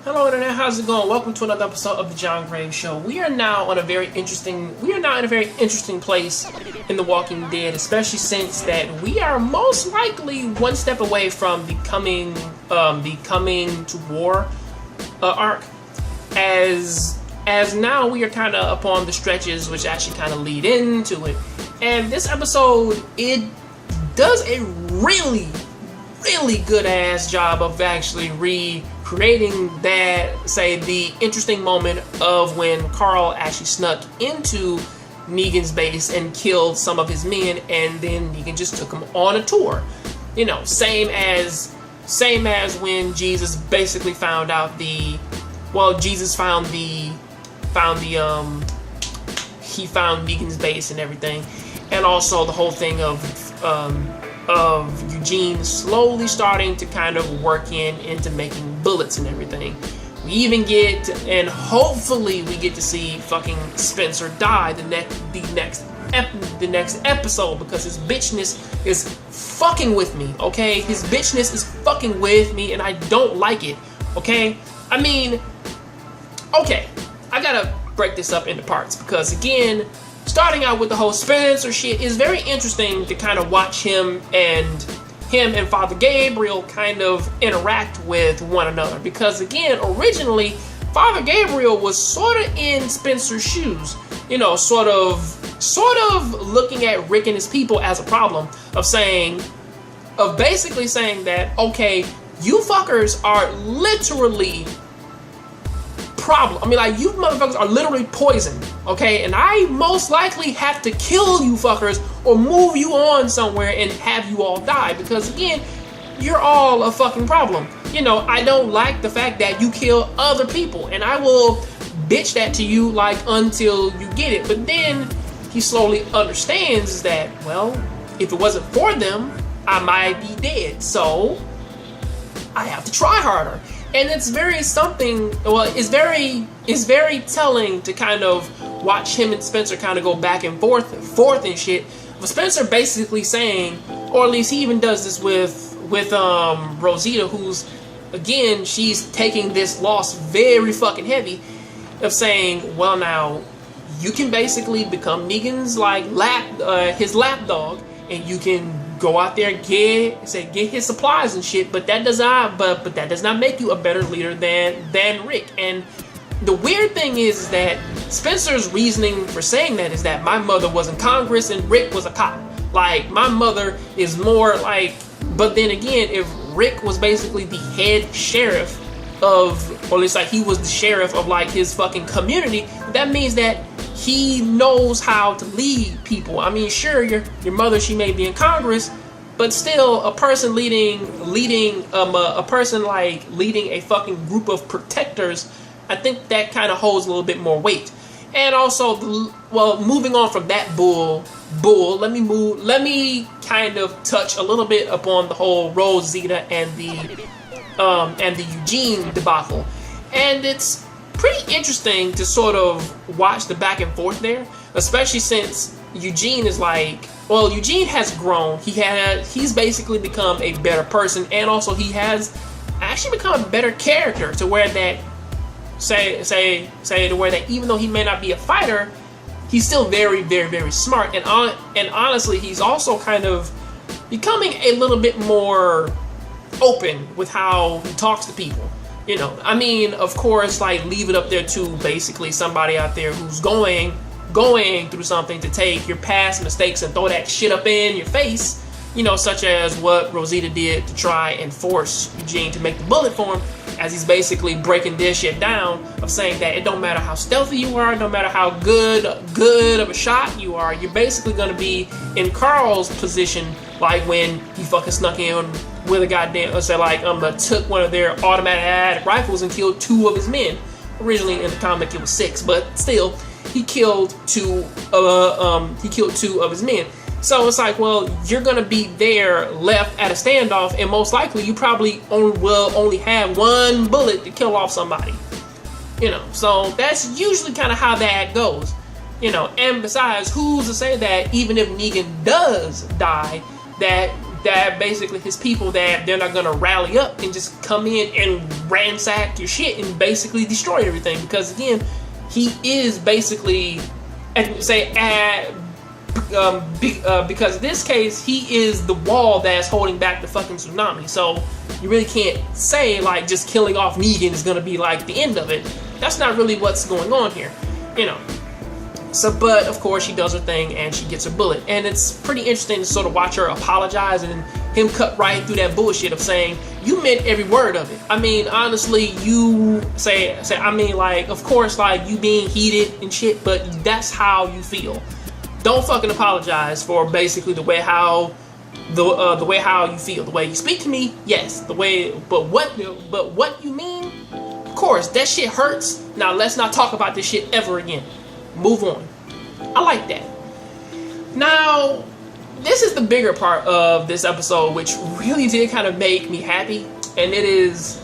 Hello Internet, how's it going? Welcome to another episode of the Jongravesshow. We are now in a very interesting place in The Walking Dead, especially since that we are most likely one step away from the coming to war arc. As now we are kind of upon the stretches which actually kind of lead into it. And this episode, it does a really good ass job of actually recreating the interesting moment of when Carl actually snuck into Negan's base and killed some of his men, and then Negan just took him on a tour. You know, same as when Jesus basically found Negan's base and everything, and also the whole thing of Eugene slowly starting to kind of work into making bullets and everything. We even get, and hopefully we get to see fucking Spencer die the next episode, because his bitchness is fucking with me, okay? His bitchness is fucking with me, and I don't like it, okay? I mean, okay, I gotta break this up into parts, because again, starting out with the whole Spencer shit is very interesting to kind of watch him and Father Gabriel kind of interact with one another. Because again, originally, Father Gabriel was sort of in Spencer's shoes. You know, sort of looking at Rick and his people as a problem, of basically saying that, okay, you fuckers are literally problem. I mean, like, you motherfuckers are literally poison, okay? And I most likely have to kill you fuckers or move you on somewhere and have you all die, because again, you're all a fucking problem. You know, I don't like the fact that you kill other people, and I will bitch that to you like until you get it. But then he slowly understands that, well, if it wasn't for them, I might be dead, so I have to try harder. And it's very telling to kind of watch him and Spencer kind of go back and forth and shit. But Spencer basically saying, or at least he even does this with Rosita, who's, again, she's taking this loss very fucking heavy, of saying, well, now you can basically become Negan's his lapdog, and you can go out there and get his supplies and shit, but that does not make you a better leader than Rick. And the weird thing is that Spencer's reasoning for saying that is that my mother was in Congress and Rick was a cop. Like, my mother is more like, but then again, if Rick was basically the head sheriff of, or at least like he was the sheriff of like his fucking community, that means that he knows how to lead people. I mean, sure, your mother, she may be in Congress, but still, a person leading a fucking group of protectors, I think that kind of holds a little bit more weight. And also, moving on from that bull, let me kind of touch a little bit upon the whole Rosita and the Eugene debacle. And it's pretty interesting to sort of watch the back and forth there, especially since Eugene is like, well, Eugene has grown. He's basically become a better person, and also he has actually become a better character, to where that to where that even though he may not be a fighter, he's still very, very, very smart. And honestly, he's also kind of becoming a little bit more open with how he talks to people. You know, I mean, of course, like, leave it up there to basically somebody out there who's going through something to take your past mistakes and throw that shit up in your face, you know, such as what Rosita did to try and force Eugene to make the bullet for him, as he's basically breaking this shit down, of saying that it don't matter how stealthy you are, no matter how good of a shot you are, you're basically going to be in Carl's position, like when he fucking snuck in with a goddamn, took one of their automatic rifles and killed 2 of his men. Originally in the comic it was 6, but still, he killed 2 of his men. So it's like, well, you're gonna be there left at a standoff, and most likely you probably will only have 1 bullet to kill off somebody. You know, so that's usually kind of how that goes. You know, and besides, who's to say that even if Negan does die, that that basically his people, that they're not gonna rally up and just come in and ransack your shit and basically destroy everything. Because again, he is basically, because in this case, he is the wall that's holding back the fucking tsunami. So you really can't say like just killing off Negan is gonna be like the end of it. That's not really what's going on here, you know. So, but of course she does her thing and she gets her bullet, and it's pretty interesting to sort of watch her apologize and him cut right through that bullshit of saying you meant every word of it. I mean, honestly, you say I mean, like, of course, like, you being heated and shit, but that's how you feel. Don't fucking apologize for basically the way how the way how you feel, the way you speak to me. Yes, the way, but what you mean? Of course, that shit hurts. Now let's not talk about this shit ever again. Move on. I like that. Now, this is the bigger part of this episode, which really did kind of make me happy, and it is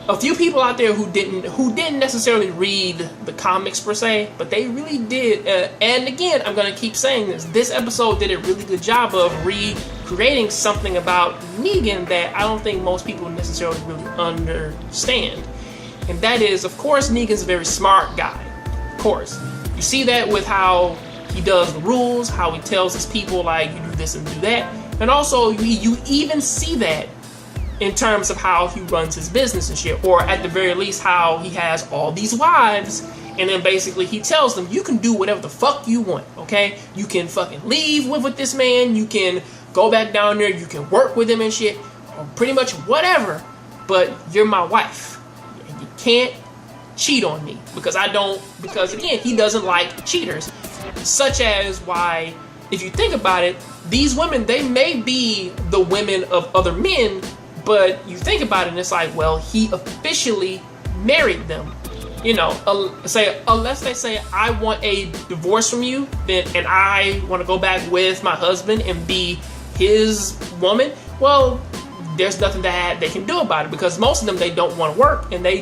a few people out there who didn't necessarily read the comics per se, but they really did. And again, I'm gonna keep saying this. This episode did a really good job of recreating something about Negan that I don't think most people necessarily really understand, and that is, of course, Negan's a very smart guy. Of course. You see that with how he does the rules, how he tells his people, like, you do this and do that. And also, you even see that in terms of how he runs his business and shit. Or at the very least, how he has all these wives. And then basically he tells them, you can do whatever the fuck you want, okay? You can fucking leave with this man. You can go back down there. You can work with him and shit. Or pretty much whatever. But you're my wife. And you can't cheat on me, because again, he doesn't like cheaters. Such as why, if you think about it, these women, they may be the women of other men, but you think about it and it's like, well, he officially married them. You know, unless they say, I want a divorce from you, and I want to go back with my husband and be his woman, well, there's nothing that they can do about it, because most of them, they don't want to work, and they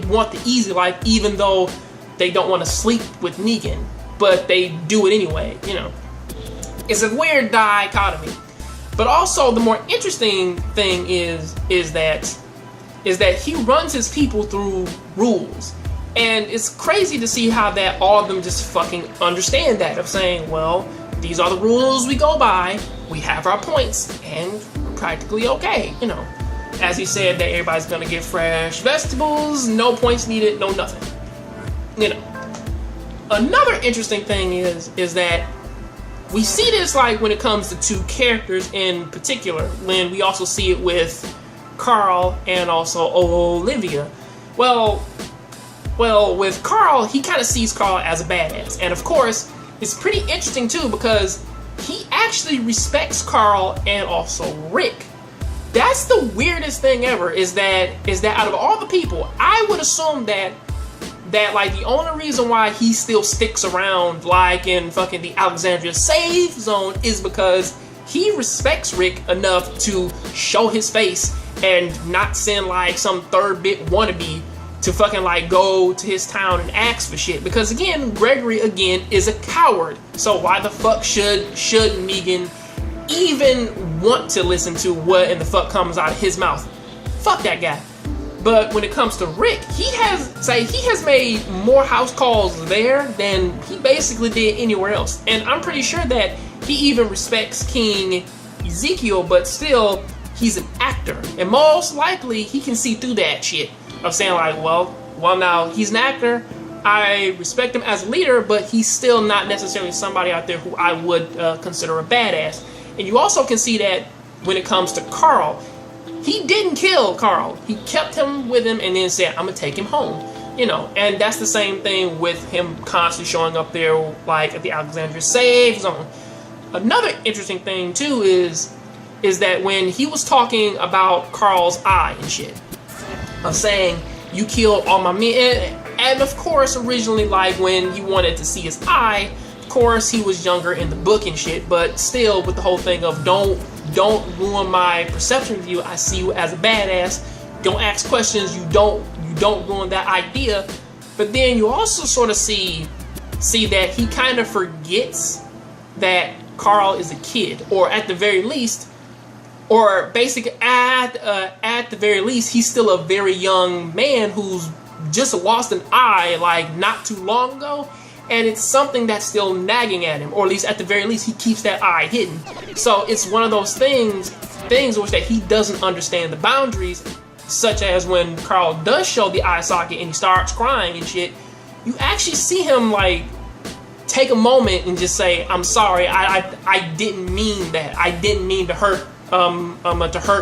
want the easy life, even though they don't want to sleep with Negan, but they do it anyway, you know. It's a weird dichotomy. But also, the more interesting thing is that he runs his people through rules. And it's crazy to see how that all of them just fucking understand that, of saying, well, these are the rules we go by, we have our points, and we're practically okay, you know. As he said, that everybody's gonna get fresh vegetables, no points needed, no nothing. You know. Another interesting thing is that we see this, like, when it comes to two characters in particular, when we also see it with Carl and also Olivia. Well, with Carl, he kind of sees Carl as a badass. And of course, it's pretty interesting too, because he actually respects Carl and also Rick. That's the weirdest thing ever, is that out of all the people, I would assume that like the only reason why he still sticks around, like in fucking the Alexandria safe zone, is because he respects Rick enough to show his face and not send like some third bit wannabe to fucking like go to his town and ask for shit. Because again, Gregory again is a coward. So why the fuck should Negan even want to listen to what in the fuck comes out of his mouth? Fuck that guy. But when it comes to Rick, he has made more house calls there than he basically did anywhere else. And I'm pretty sure that he even respects King Ezekiel, but still, he's an actor. And most likely, he can see through that shit of saying like, well now, he's an actor, I respect him as a leader, but he's still not necessarily somebody out there who I would consider a badass. And you also can see that when it comes to Carl. He didn't kill Carl. He kept him with him and then said, I'm gonna take him home. You know, and that's the same thing with him constantly showing up there, like at the Alexandria safe zone. Another interesting thing too is that when he was talking about Carl's eye and shit, of saying, you killed all my men, and of course originally, like when he wanted to see his eye, of course he was younger in the book and shit, but still with the whole thing of don't ruin my perception of you. I see you as a badass. Don't ask questions. You don't ruin that idea. But then you also sort of see that he kind of forgets that Carl is a kid, or at the very least, or basically at the very least, he's still a very young man who's just lost an eye like not too long ago, and it's something that's still nagging at him, or at least at the very least he keeps that eye hidden. So it's one of those things which that he doesn't understand the boundaries, such as when Carl does show the eye socket and he starts crying and shit, you actually see him like take a moment and just say, I'm sorry, I didn't mean that. I didn't mean to hurt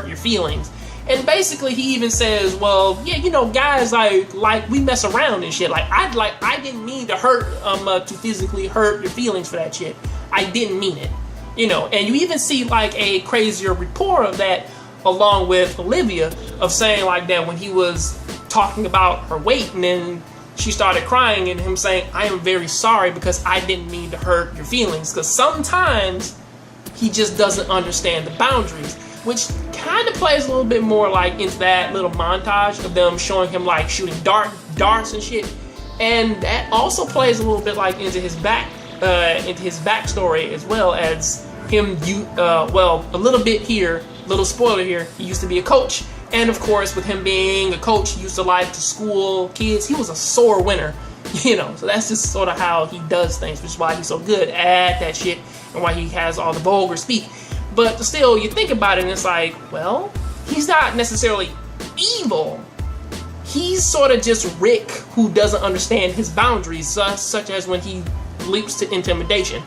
your feelings. And basically he even says, well, yeah, you know, guys like we mess around and shit. Like I didn't mean to hurt to physically hurt your feelings for that shit. I didn't mean it. You know, and you even see like a crazier report of that along with Olivia, of saying like that when he was talking about her weight and then she started crying and him saying, I am very sorry because I didn't mean to hurt your feelings. Because sometimes he just doesn't understand the boundaries, which kind of plays a little bit more like into that little montage of them showing him like shooting darts and shit. And that also plays a little bit like into his backstory as well as him. Well, a little bit here, little spoiler here. He used to be a coach, and of course, with him being a coach, he used to like to school kids. He was a sore winner, you know. So that's just sort of how he does things, which is why he's so good at that shit and why he has all the vulgar speak. But still, you think about it, and it's like, well, he's not necessarily evil. He's sort of just Rick, who doesn't understand his boundaries, such as when he leaps to intimidation.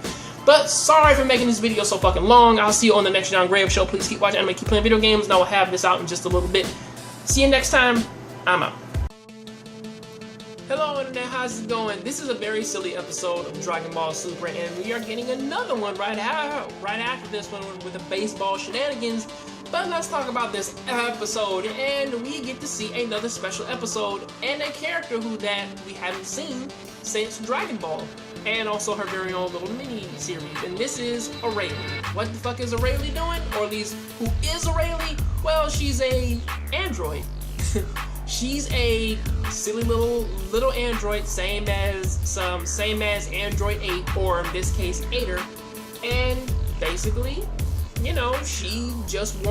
But sorry for making this video so fucking long. I'll see you on the next Jongravesshow Show. Please keep watching anime, keep playing video games, and I will have this out in just a little bit. See you next time. I'm out. Hello Internet, how's it going? This is a very silly episode of Dragon Ball Super, and we are getting another one right after this one with the baseball shenanigans. But let's talk about this episode, and we get to see another special episode and a character that we haven't seen since Dragon Ball, and also her very own little mini-series, and this is Aurelie. What the fuck is Aurelie doing? Or at least, who is Aurelie? Well, she's a android. She's a silly little android, same as Android 8, or in this case, Ader, and basically, you know, she just wants